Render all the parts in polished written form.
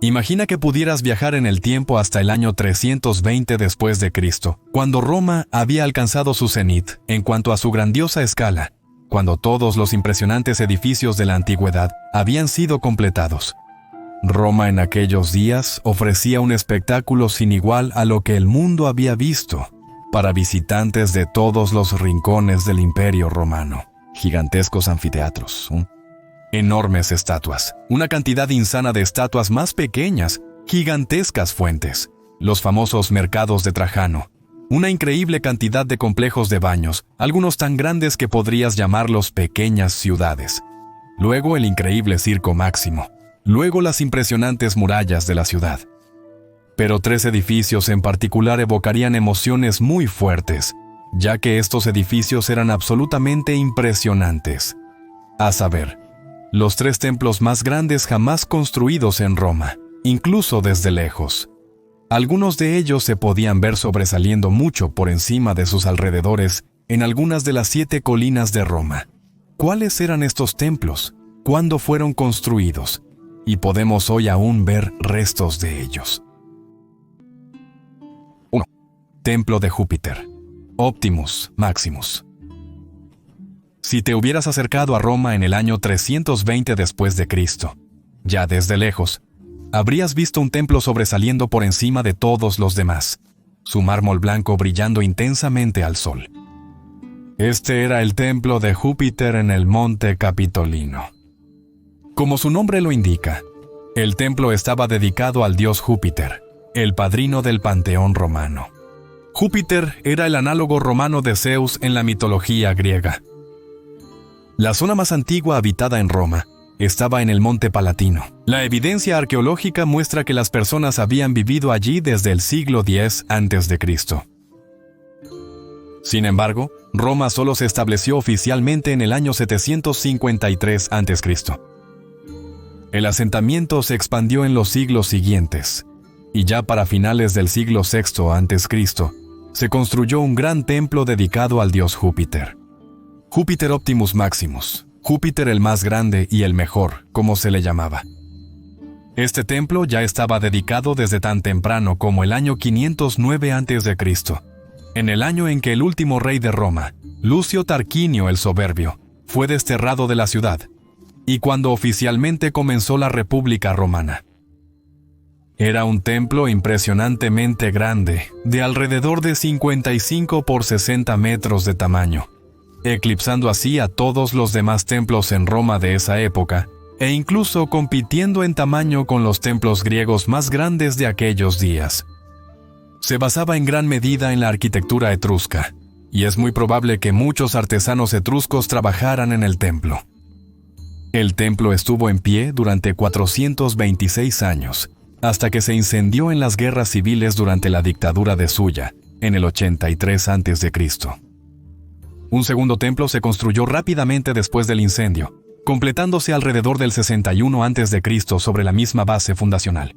Imagina que pudieras viajar en el tiempo hasta el año 320 después de Cristo, cuando Roma había alcanzado su cenit en cuanto a su grandiosa escala, cuando todos los impresionantes edificios de la antigüedad habían sido completados. Roma en aquellos días ofrecía un espectáculo sin igual a lo que el mundo había visto para visitantes de todos los rincones del Imperio Romano. Gigantescos anfiteatros, enormes estatuas, una cantidad insana de estatuas más pequeñas, gigantescas fuentes, los famosos mercados de Trajano, una increíble cantidad de complejos de baños, algunos tan grandes que podrías llamarlos pequeñas ciudades. Luego el increíble Circo Máximo, luego las impresionantes murallas de la ciudad. Pero 3 edificios en particular evocarían emociones muy fuertes, ya que estos edificios eran absolutamente impresionantes. A saber, los 3 templos más grandes jamás construidos en Roma, incluso desde lejos. Algunos de ellos se podían ver sobresaliendo mucho por encima de sus alrededores en algunas de las 7 colinas de Roma. ¿Cuáles eran estos templos? ¿Cuándo fueron construidos? Y podemos hoy aún ver restos de ellos. 1. Templo de Júpiter. Optimus Maximus. Si te hubieras acercado a Roma en el año 320 después de Cristo, ya desde lejos, habrías visto un templo sobresaliendo por encima de todos los demás, su mármol blanco brillando intensamente al sol. Este era el templo de Júpiter en el Monte Capitolino. Como su nombre lo indica, el templo estaba dedicado al dios Júpiter, el padrino del panteón romano. Júpiter era el análogo romano de Zeus en la mitología griega. La zona más antigua habitada en Roma estaba en el Monte Palatino. La evidencia arqueológica muestra que las personas habían vivido allí desde el siglo X a.C. Sin embargo, Roma solo se estableció oficialmente en el año 753 a.C. El asentamiento se expandió en los siglos siguientes, y ya para finales del siglo VI a.C., se construyó un gran templo dedicado al dios Júpiter. Júpiter Optimus Maximus, Júpiter el más grande y el mejor, como se le llamaba. Este templo ya estaba dedicado desde tan temprano como el año 509 a.C., en el año en que el último rey de Roma, Lucio Tarquinio el Soberbio, fue desterrado de la ciudad, y cuando oficialmente comenzó la República Romana. Era un templo impresionantemente grande, de alrededor de 55 por 60 metros de tamaño, eclipsando así a todos los demás templos en Roma de esa época, e incluso compitiendo en tamaño con los templos griegos más grandes de aquellos días. Se basaba en gran medida en la arquitectura etrusca, y es muy probable que muchos artesanos etruscos trabajaran en el templo. El templo estuvo en pie durante 426 años, hasta que se incendió en las guerras civiles durante la dictadura de Sulla, en el 83 a.C. Un segundo templo se construyó rápidamente después del incendio, completándose alrededor del 61 a.C. sobre la misma base fundacional.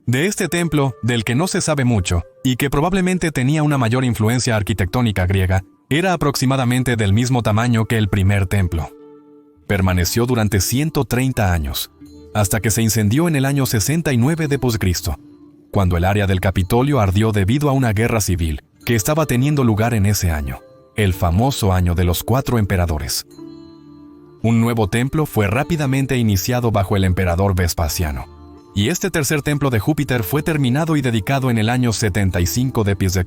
De este templo, del que no se sabe mucho, y que probablemente tenía una mayor influencia arquitectónica griega, era aproximadamente del mismo tamaño que el primer templo. Permaneció durante 130 años, hasta que se incendió en el año 69 d.C., cuando el área del Capitolio ardió debido a una guerra civil que estaba teniendo lugar en ese año, el famoso año de los 4 emperadores. Un nuevo templo fue rápidamente iniciado bajo el emperador Vespasiano, y este tercer templo de Júpiter fue terminado y dedicado en el año 75 d.C.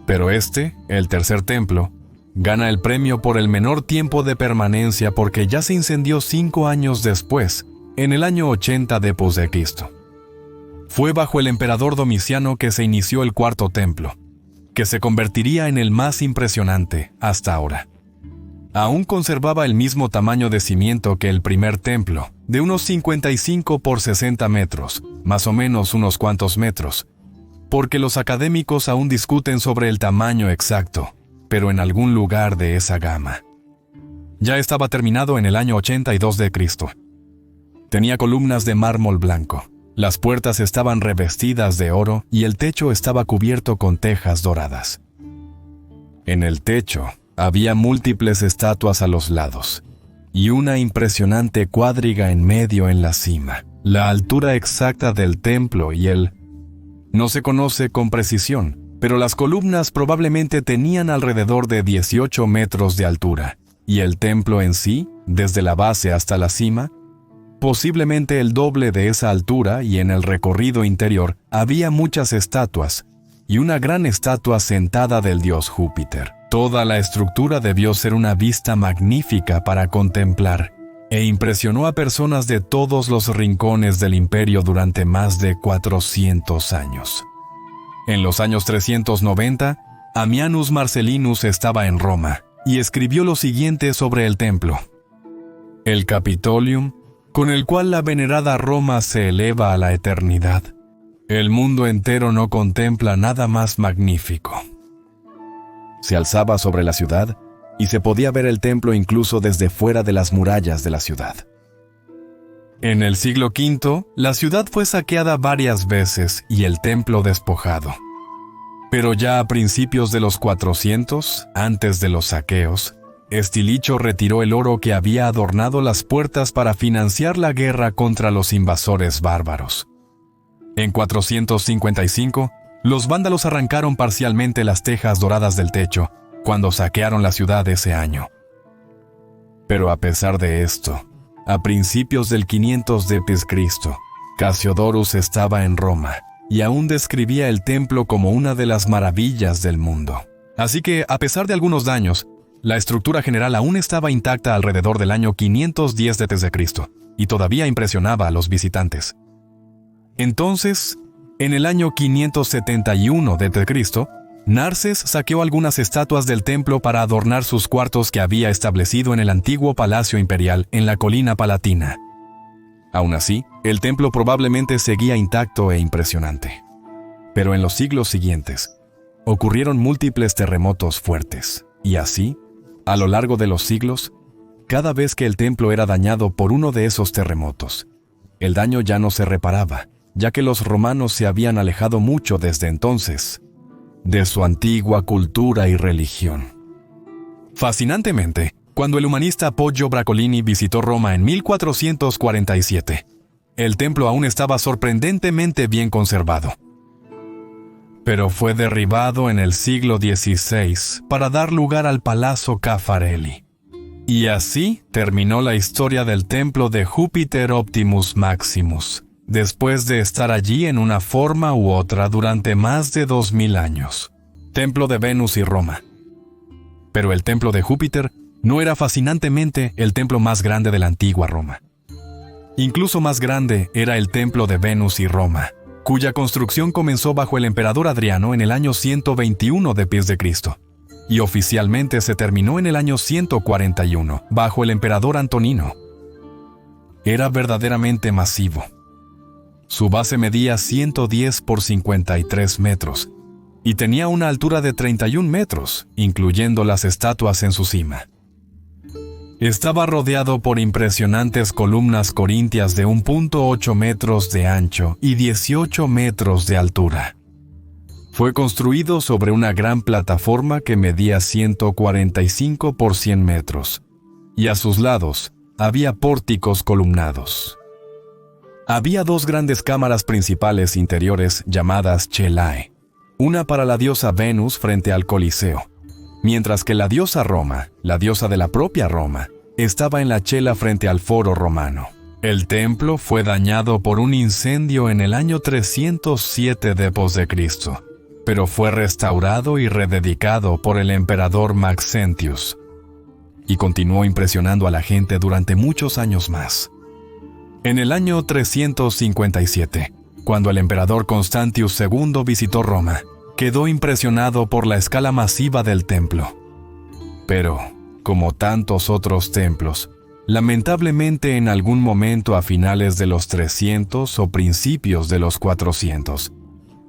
Pero el tercer templo, gana el premio por el menor tiempo de permanencia porque ya se incendió 5 años después, en el año 80 d.C. Fue bajo el emperador Domiciano que se inició el cuarto templo, que se convertiría en el más impresionante hasta ahora. Aún conservaba el mismo tamaño de cimiento que el primer templo, de unos 55 por 60 metros, más o menos unos cuantos metros, porque los académicos aún discuten sobre el tamaño exacto, pero en algún lugar de esa gama. Ya estaba terminado en el año 82 de Cristo. Tenía columnas de mármol blanco, las puertas estaban revestidas de oro y el techo estaba cubierto con tejas doradas. En el techo había múltiples estatuas a los lados, y una impresionante cuadriga en medio en la cima. La altura exacta del templo no se conoce con precisión, pero las columnas probablemente tenían alrededor de 18 metros de altura, y el templo en sí, desde la base hasta la cima, posiblemente el doble de esa altura, y en el recorrido interior había muchas estatuas, y una gran estatua sentada del dios Júpiter. Toda la estructura debió ser una vista magnífica para contemplar, e impresionó a personas de todos los rincones del imperio durante más de 400 años. En los años 390, Ammianus Marcellinus estaba en Roma, y escribió lo siguiente sobre el templo. El Capitolium, con el cual la venerada Roma se eleva a la eternidad. El mundo entero no contempla nada más magnífico. Se alzaba sobre la ciudad y se podía ver el templo incluso desde fuera de las murallas de la ciudad. En el siglo V, la ciudad fue saqueada varias veces y el templo despojado. Pero ya a principios de los 400, antes de los saqueos, Estilicho retiró el oro que había adornado las puertas para financiar la guerra contra los invasores bárbaros. En 455, los vándalos arrancaron parcialmente las tejas doradas del techo cuando saquearon la ciudad ese año. Pero a pesar de esto, a principios del 500 d.C., Casiodorus estaba en Roma y aún describía el templo como una de las maravillas del mundo. Así que, a pesar de algunos daños, la estructura general aún estaba intacta alrededor del año 510 d.C. y todavía impresionaba a los visitantes. Entonces, en el año 571 d.C., Narses saqueó algunas estatuas del templo para adornar sus cuartos que había establecido en el antiguo palacio imperial en la colina palatina. Aún así, el templo probablemente seguía intacto e impresionante. Pero en los siglos siguientes, ocurrieron múltiples terremotos fuertes, y así, a lo largo de los siglos, cada vez que el templo era dañado por uno de esos terremotos, el daño ya no se reparaba, ya que los romanos se habían alejado mucho desde entonces de su antigua cultura y religión. Fascinantemente, cuando el humanista Poggio Braccolini visitó Roma en 1447, el templo aún estaba sorprendentemente bien conservado. Pero fue derribado en el siglo XVI para dar lugar al Palazzo Caffarelli. Y así terminó la historia del templo de Júpiter Optimus Maximus, después de estar allí en una forma u otra durante más de 2000 años. Templo de Venus y Roma. Pero el templo de Júpiter no era fascinantemente el templo más grande de la antigua Roma. Incluso más grande era el templo de Venus y Roma, cuya construcción comenzó bajo el emperador Adriano en el año 121 d.C. y oficialmente se terminó en el año 141 bajo el emperador Antonino. Era verdaderamente masivo. Su base medía 110 por 53 metros y tenía una altura de 31 metros, incluyendo las estatuas en su cima. Estaba rodeado por impresionantes columnas corintias de 1.8 metros de ancho y 18 metros de altura. Fue construido sobre una gran plataforma que medía 145 por 100 metros, y a sus lados había pórticos columnados. Había dos grandes cámaras principales interiores llamadas Chelae, una para la diosa Venus frente al Coliseo, mientras que la diosa Roma, la diosa de la propia Roma, estaba en la chela frente al Foro Romano. El templo fue dañado por un incendio en el año 307 d.C., pero fue restaurado y rededicado por el emperador Maxentius, y continuó impresionando a la gente durante muchos años más. En el año 357, cuando el emperador Constantius II visitó Roma, quedó impresionado por la escala masiva del templo. Pero, como tantos otros templos, lamentablemente en algún momento a finales de los 300 o principios de los 400,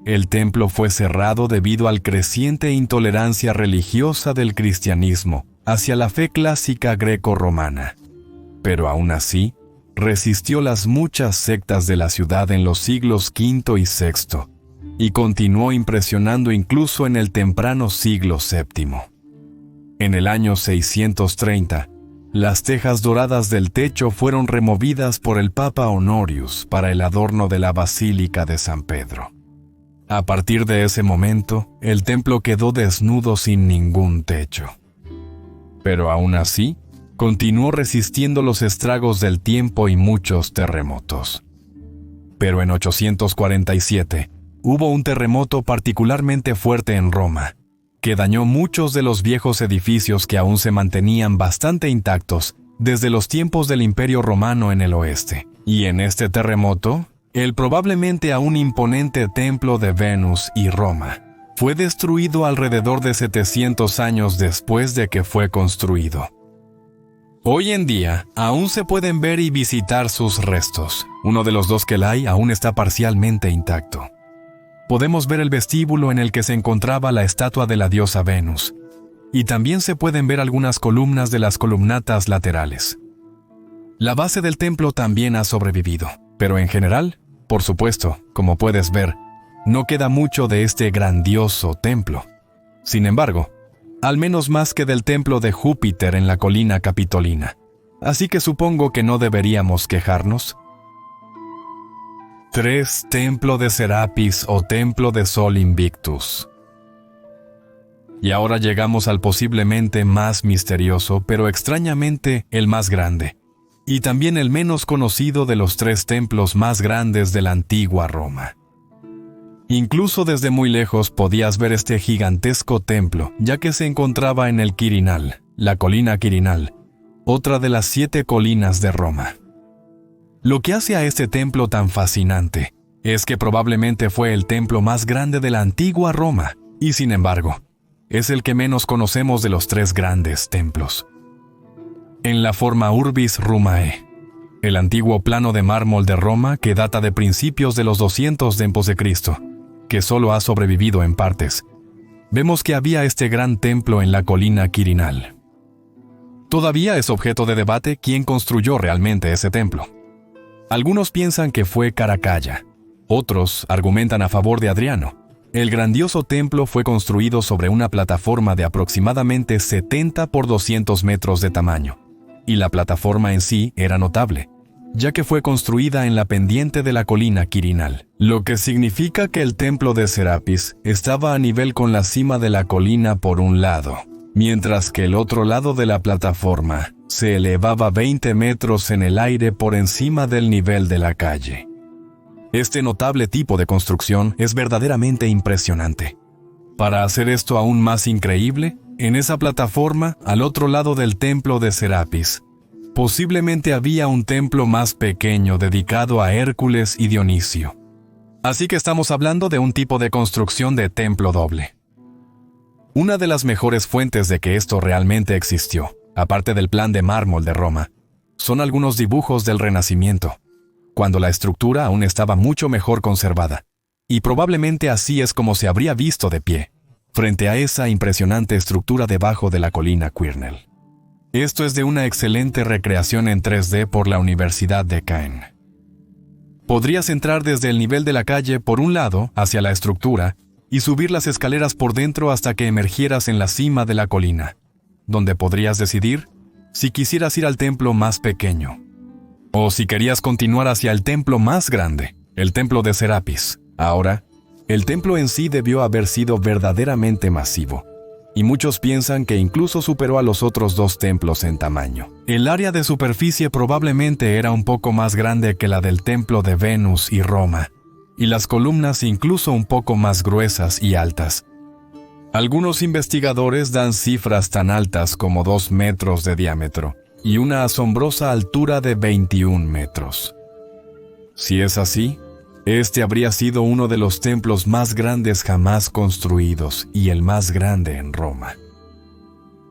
el templo fue cerrado debido al creciente intolerancia religiosa del cristianismo hacia la fe clásica greco-romana. Pero aún así, resistió las muchas sectas de la ciudad en los siglos V y VI, y continuó impresionando incluso en el temprano siglo VII. En el año 630, las tejas doradas del techo fueron removidas por el Papa Honorius para el adorno de la Basílica de San Pedro. A partir de ese momento, el templo quedó desnudo sin ningún techo. Pero aún así, continuó resistiendo los estragos del tiempo y muchos terremotos. Pero en 847, hubo un terremoto particularmente fuerte en Roma, que dañó muchos de los viejos edificios que aún se mantenían bastante intactos desde los tiempos del Imperio Romano en el oeste. Y en este terremoto, el probablemente aún imponente templo de Venus y Roma fue destruido alrededor de 700 años después de que fue construido. Hoy en día, aún se pueden ver y visitar sus restos. Uno de los dos Kelai aún está parcialmente intacto. Podemos ver el vestíbulo en el que se encontraba la estatua de la diosa Venus, y también se pueden ver algunas columnas de las columnatas laterales. La base del templo también ha sobrevivido, pero en general, por supuesto, como puedes ver, no queda mucho de este grandioso templo. Sin embargo, al menos más que del templo de Júpiter en la colina capitolina. Así que supongo que no deberíamos quejarnos. 3. Templo de Serapis o Templo de Sol Invictus. Y ahora llegamos al posiblemente más misterioso, pero extrañamente el más grande, y también el menos conocido de los 3 templos más grandes de la antigua Roma. Incluso desde muy lejos podías ver este gigantesco templo, ya que se encontraba en el Quirinal, la colina Quirinal, otra de las 7 colinas de Roma. Lo que hace a este templo tan fascinante es que probablemente fue el templo más grande de la antigua Roma, y sin embargo, es el que menos conocemos de los 3 grandes templos. En la forma Urbis Rumae, el antiguo plano de mármol de Roma que data de principios de los 200 después de Cristo, que solo ha sobrevivido en partes, vemos que había este gran templo en la colina Quirinal. Todavía es objeto de debate quién construyó realmente ese templo. Algunos piensan que fue Caracalla, otros argumentan a favor de Adriano. El grandioso templo fue construido sobre una plataforma de aproximadamente 70 por 200 metros de tamaño, y la plataforma en sí era notable, ya que fue construida en la pendiente de la colina Quirinal, lo que significa que el templo de Serapis estaba a nivel con la cima de la colina por un lado, mientras que el otro lado de la plataforma se elevaba 20 metros en el aire por encima del nivel de la calle. Este notable tipo de construcción es verdaderamente impresionante. Para hacer esto aún más increíble, en esa plataforma, al otro lado del templo de Serapis, posiblemente había un templo más pequeño dedicado a Hércules y Dionisio. Así que estamos hablando de un tipo de construcción de templo doble. Una de las mejores fuentes de que esto realmente existió, aparte del plan de mármol de Roma, son algunos dibujos del Renacimiento, cuando la estructura aún estaba mucho mejor conservada, y probablemente así es como se habría visto de pie, frente a esa impresionante estructura debajo de la colina Quirinal. Esto es de una excelente recreación en 3D por la Universidad de Caen. Podrías entrar desde el nivel de la calle por un lado hacia la estructura y subir las escaleras por dentro hasta que emergieras en la cima de la colina, donde podrías decidir si quisieras ir al templo más pequeño, o si querías continuar hacia el templo más grande, el templo de Serapis. Ahora, el templo en sí debió haber sido verdaderamente masivo, y muchos piensan que incluso superó a los otros 2 templos en tamaño. El área de superficie probablemente era un poco más grande que la del templo de Venus y Roma, y las columnas incluso un poco más gruesas y altas. Algunos investigadores dan cifras tan altas como 2 metros de diámetro y una asombrosa altura de 21 metros. Si es así, este habría sido uno de los templos más grandes jamás construidos y el más grande en Roma.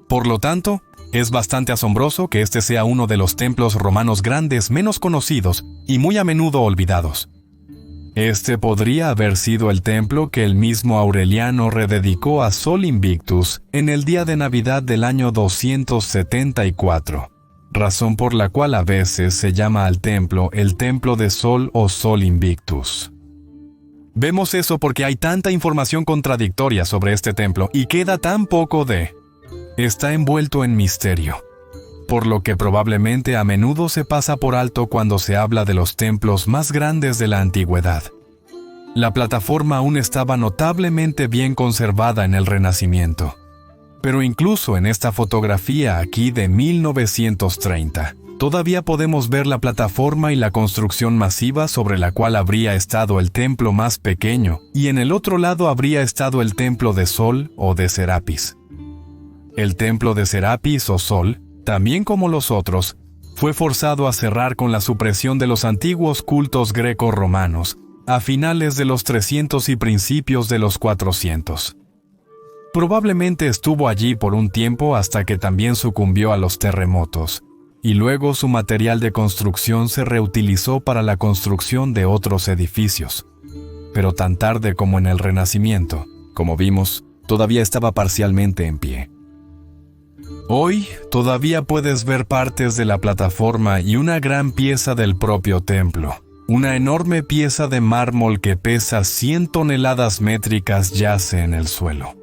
Por lo tanto, es bastante asombroso que este sea uno de los templos romanos grandes menos conocidos y muy a menudo olvidados. Este podría haber sido el templo que el mismo Aureliano rededicó a Sol Invictus en el día de Navidad del año 274, razón por la cual a veces se llama al templo el Templo de Sol o Sol Invictus. Vemos eso porque hay tanta información contradictoria sobre este templo y queda tan poco está envuelto en misterio. por lo que probablemente a menudo se pasa por alto cuando se habla de los templos más grandes de la antigüedad. La plataforma aún estaba notablemente bien conservada en el Renacimiento. Pero incluso en esta fotografía aquí de 1930, todavía podemos ver la plataforma y la construcción masiva sobre la cual habría estado el templo más pequeño, y en el otro lado habría estado el templo de Sol o de Serapis. El templo de Serapis o Sol, también como los otros, fue forzado a cerrar con la supresión de los antiguos cultos greco-romanos, a finales de los 300 y principios de los 400. Probablemente estuvo allí por un tiempo hasta que también sucumbió a los terremotos, y luego su material de construcción se reutilizó para la construcción de otros edificios. Pero tan tarde como en el Renacimiento, como vimos, todavía estaba parcialmente en pie. Hoy todavía puedes ver partes de la plataforma y una gran pieza del propio templo. Una enorme pieza de mármol que pesa 100 toneladas métricas yace en el suelo.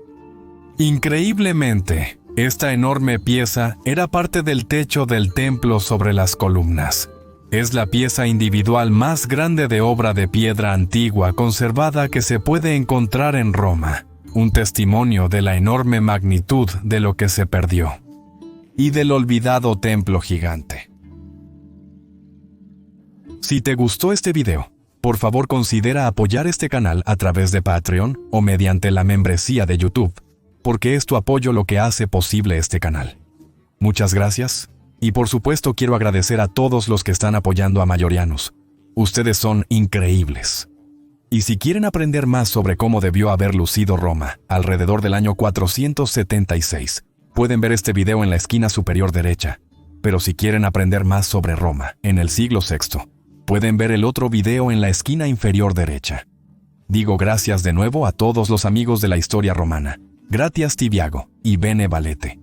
Increíblemente, esta enorme pieza era parte del techo del templo sobre las columnas. Es la pieza individual más grande de obra de piedra antigua conservada que se puede encontrar en Roma, un testimonio de la enorme magnitud de lo que se perdió y del olvidado templo gigante. Si te gustó este video, por favor considera apoyar este canal a través de Patreon o mediante la membresía de YouTube, porque es tu apoyo lo que hace posible este canal. Muchas gracias, y por supuesto quiero agradecer a todos los que están apoyando a Mayorianos. Ustedes son increíbles. Y si quieren aprender más sobre cómo debió haber lucido Roma alrededor del año 476, pueden ver este video en la esquina superior derecha. Pero si quieren aprender más sobre Roma en el siglo VI, pueden ver el otro video en la esquina inferior derecha. Digo gracias de nuevo a todos los amigos de la historia romana. Gratias Tibiago y Bene Valete.